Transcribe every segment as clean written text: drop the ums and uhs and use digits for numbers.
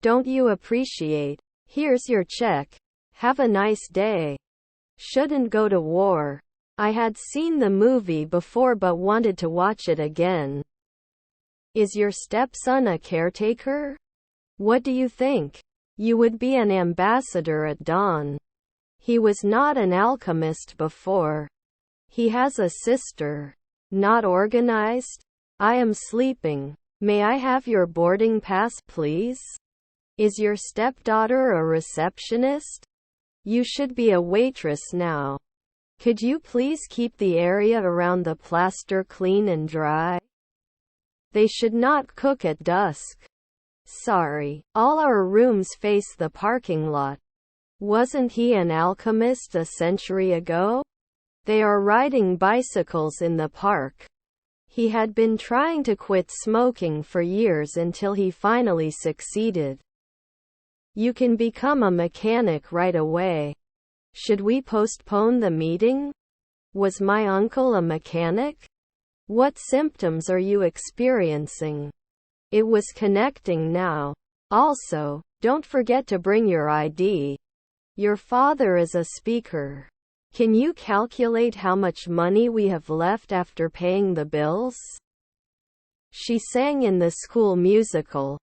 Don't you appreciate? Here's your check. Have a nice day. Shouldn't go to war. I had seen the movie before but wanted to watch it again. Is your stepson a caretaker? What do you think? You would be an ambassador at dawn. He was not an alchemist before. He has a sister. Not organized? I am sleeping. May I have your boarding pass, please? Is your stepdaughter a receptionist? You should be a waitress now. Could you please keep the area around the plaster clean and dry? They should not cook at dusk. Sorry, all our rooms face the parking lot. Wasn't he an alchemist a century ago? They are riding bicycles in the park. He had been trying to quit smoking for years until he finally succeeded. You can become a mechanic right away. Should we postpone the meeting? Was my uncle a mechanic? What symptoms are you experiencing? It was connecting now. Also, don't forget to bring your ID. Your father is a speaker. Can you calculate how much money we have left after paying the bills? She sang in the school musical.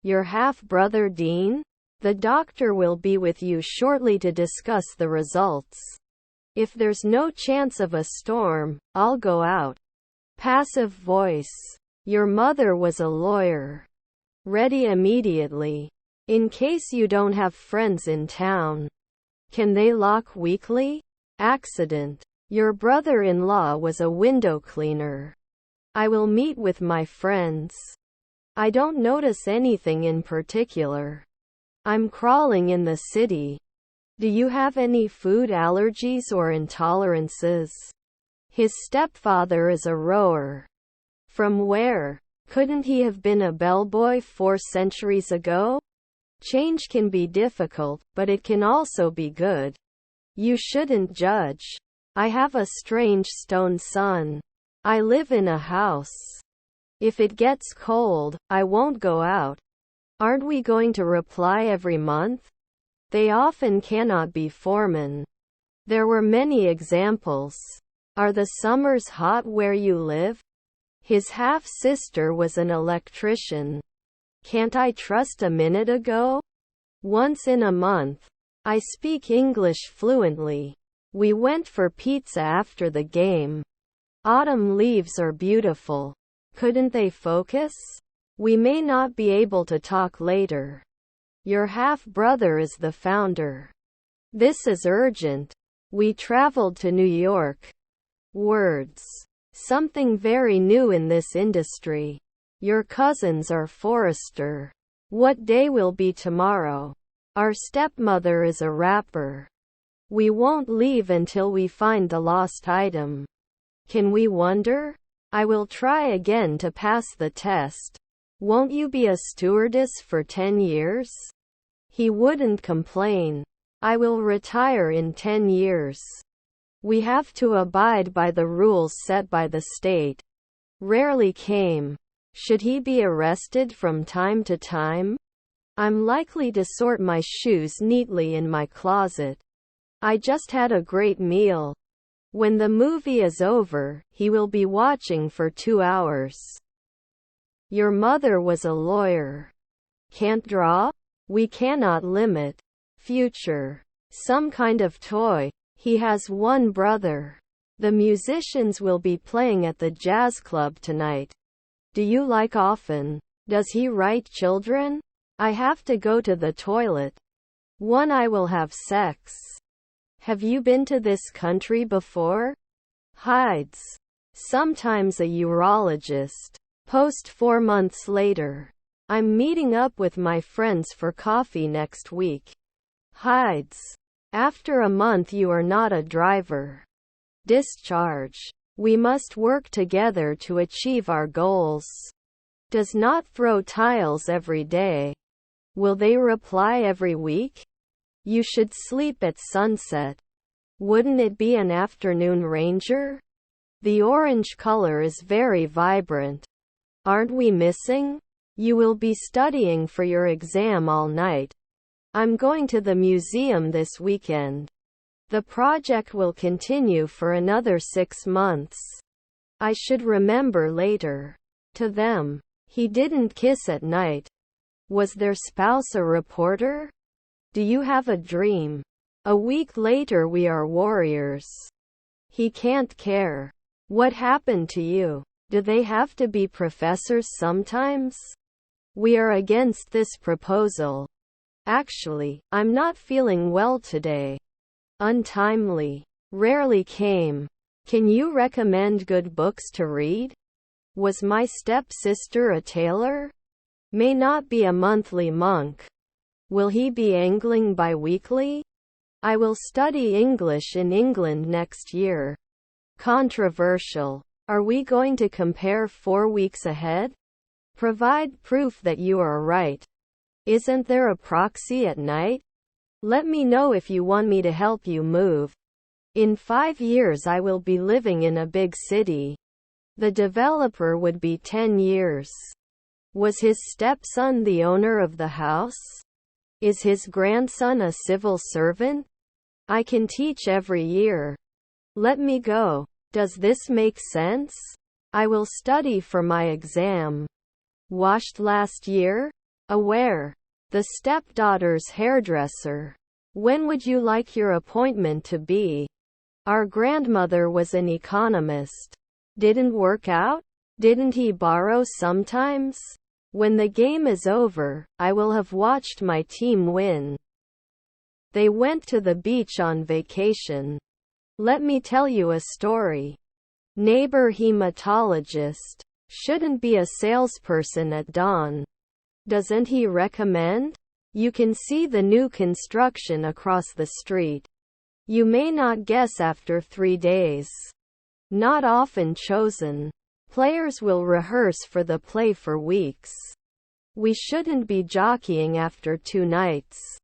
Your half-brother Dean? The doctor will be with you shortly to discuss the results. If there's no chance of a storm, I'll go out. Passive voice. Your mother was a lawyer. Ready immediately. In case you don't have friends in town. Can they lock weekly? Accident. Your brother-in-law was a window cleaner. I will meet with my friends. I don't notice anything in particular. I'm crawling in the city. Do you have any food allergies or intolerances? His stepfather is a rower. From where? Couldn't he have been a bellboy 4 centuries ago? Change can be difficult, but it can also be good. You shouldn't judge. I have a strange stone son. I live in a house. If it gets cold, I won't go out. Aren't we going to reply every month? They often cannot be foremen. There were many examples. Are the summers hot where you live? His half-sister was an electrician. Can't I trust a minute ago? Once in a month. I speak English fluently. We went for pizza after the game. Autumn leaves are beautiful. Couldn't they focus? We may not be able to talk later. Your half-brother is the founder. This is urgent. We traveled to New York. Words. Something very new in this industry. Your cousins are Forrester. What day will be tomorrow? Our stepmother is a rapper. We won't leave until we find the lost item. Can we wonder? I will try again to pass the test. Won't you be a stewardess for 10 years? He wouldn't complain. I will retire in 10 years. We have to abide by the rules set by the state. Rarely came. Should he be arrested from time to time? I'm likely to sort my shoes neatly in my closet. I just had a great meal. When the movie is over, he will be watching for 2 hours. Your mother was a lawyer. Can't draw? We cannot limit. Future. Some kind of toy. He has one brother. The musicians will be playing at the jazz club tonight. Do you like often? Does he write children? I have to go to the toilet. One I will have sex. Have you been to this country before? Hides. Sometimes a urologist. Post 4 months later. I'm meeting up with my friends for coffee next week. Hides. After a month you are not a driver. Discharge. We must work together to achieve our goals. Does not throw tiles every day. Will they reply every week? You should sleep at sunset. Wouldn't it be an afternoon ranger? The orange color is very vibrant. Aren't we missing? You will be studying for your exam all night. I'm going to the museum this weekend. The project will continue for another 6 months. I should remember later. To them. He didn't kiss at night. Was their spouse a reporter? Do you have a dream? A week later we are warriors. He can't care. What happened to you? Do they have to be professors sometimes? We are against this proposal. Actually, I'm not feeling well today. Untimely. Rarely came. Can you recommend good books to read? Was my stepsister a tailor? May not be a monthly monk. Will he be angling bi-weekly? I will study English in England next year. Controversial. Are we going to compare 4 weeks ahead? Provide proof that you are right. Isn't there a proxy at night? Let me know if you want me to help you move. In 5 years I will be living in a big city. The developer would be 10 years. Was his stepson the owner of the house? Is his grandson a civil servant? I can teach every year. Let me go. Does this make sense? I will study for my exam. Washed last year? Aware. The stepdaughter's hairdresser. When would you like your appointment to be? Our grandmother was an economist. Didn't work out? Didn't he borrow sometimes? When the game is over, I will have watched my team win. They went to the beach on vacation. Let me tell you a story. Neighbor hematologist. Shouldn't be a salesperson at dawn. Doesn't he recommend? You can see the new construction across the street. You may not guess after 3 days. Not often chosen. Players will rehearse for the play for weeks. We shouldn't be jockeying after 2 nights.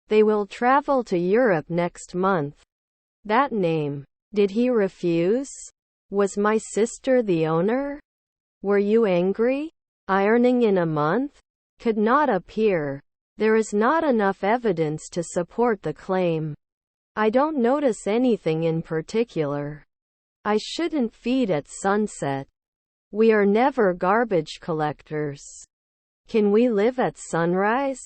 They will travel to Europe next month. That name. Did he refuse? Was my sister the owner? Were you angry? Ironing in a month? Could not appear. There is not enough evidence to support the claim. I don't notice anything in particular. I shouldn't feed at sunset. We are never garbage collectors. Can we live at sunrise?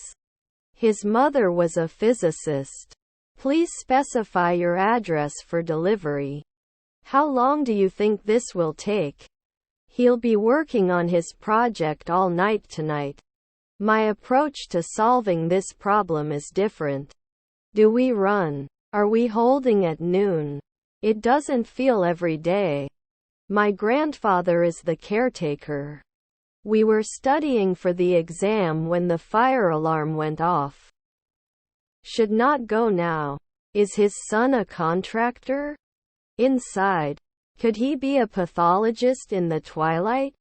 His mother was a physicist. Please specify your address for delivery. How long do you think this will take? He'll be working on his project all night tonight. My approach to solving this problem is different. Do we run? Are we holding at noon? It doesn't feel every day. My grandfather is the caretaker. We were studying for the exam when the fire alarm went off. Should not go now. Is his son a contractor? Inside. Could he be a pathologist in the twilight?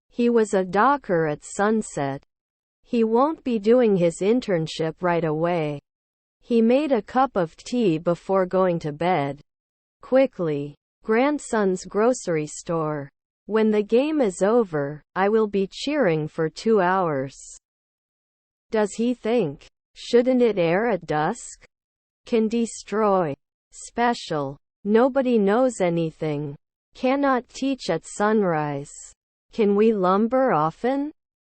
He was a docker at sunset. He won't be doing his internship right away. He made a cup of tea before going to bed. Quickly. Grandson's grocery store. When the game is over, I will be cheering for 2 hours. Does he think? Shouldn't it air at dusk? Can destroy. Special. Nobody knows anything. Cannot teach at sunrise. Can we lumber often?